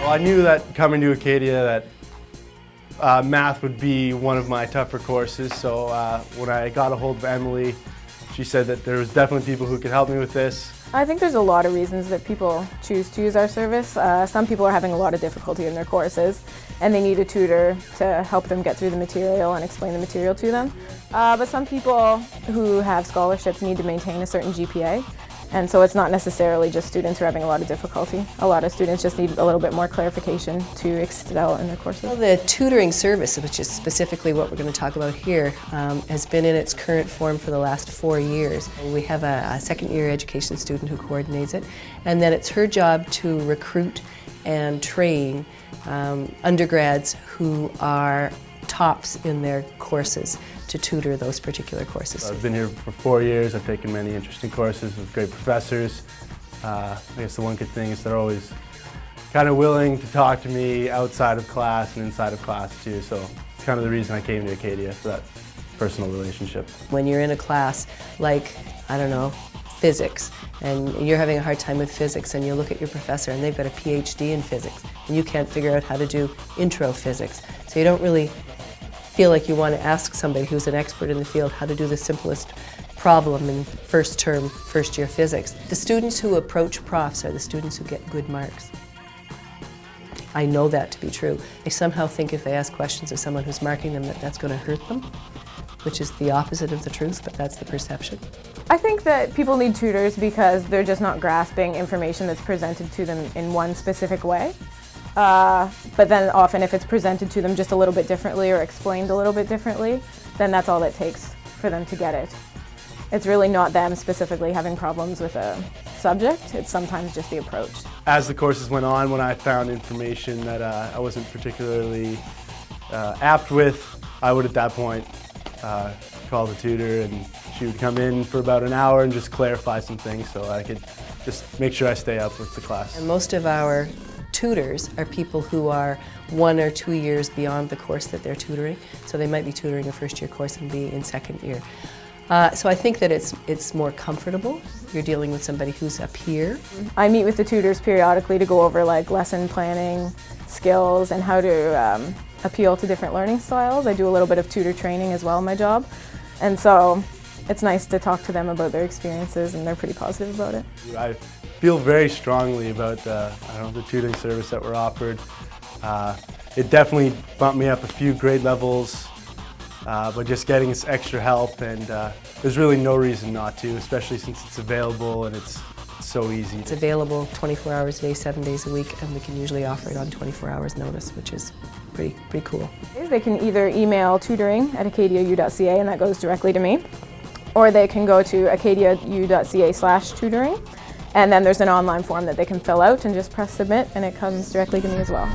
Well, I knew that coming to Acadia that math would be one of my tougher courses, so when I got a hold of Emily, she said that there was definitely people who could help me with this. I think there's a lot of reasons that people choose to use our service. Some people are having a lot of difficulty in their courses and they need a tutor to help them get through the material and explain the material to them. But some people who have scholarships need to maintain a certain GPA. And so it's not necessarily just students who are having a lot of difficulty. A lot of students just need a little bit more clarification to excel in their courses. Well, the tutoring service, which is specifically what we're going to talk about here, has been in its current form for the last 4 years. We have a second-year education student who coordinates it, and then it's her job to recruit and train undergrads who are tops in their courses to tutor those particular courses. I've been here for 4 years. I've taken many interesting courses with great professors. I guess the one good thing is they're always kind of willing to talk to me outside of class and inside of class too, so it's kind of the reason I came to Acadia, for that personal relationship. When you're in a class like, I don't know, physics, and you're having a hard time with physics, and you look at your professor and they've got a PhD in physics, and you can't figure out how to do intro physics, so you don't really feel like you want to ask somebody who's an expert in the field how to do the simplest problem in first term, first year physics. The students who approach profs are the students who get good marks. I know that to be true. They somehow think if they ask questions of someone who's marking them that that's going to hurt them, which is the opposite of the truth, but that's the perception. I think that people need tutors because they're just not grasping information that's presented to them in one specific way. But then often if it's presented to them just a little bit differently or explained a little bit differently, then that's all it takes for them to get it. It's really not them specifically having problems with a subject, it's sometimes just the approach. As the courses went on, when I found information that I wasn't particularly apt with, I would at that point call the tutor, and she would come in for about an hour and just clarify some things so I could just make sure I stay up with the class. And most of our tutors are people who are 1 or 2 years beyond the course that they're tutoring, so they might be tutoring a first year course and be in second year. So I think that it's more comfortable. You're dealing with somebody who's a peer. I meet with the tutors periodically to go over like lesson planning, skills, and how to appeal to different learning styles. I do a little bit of tutor training as well in my job, and so it's nice to talk to them about their experiences, and they're pretty positive about it. I feel very strongly about the tutoring service that we're offered. It definitely bumped me up a few grade levels, but just getting this extra help, and there's really no reason not to, especially since it's available and it's so easy. It's available 24 hours a day, 7 days a week, and we can usually offer it on 24 hours notice, which is pretty cool. They can either email tutoring@acadiau.ca, and that goes directly to me, or they can go to acadiau.ca/tutoring, and then there's an online form that they can fill out and just press submit, and it comes directly to me as well.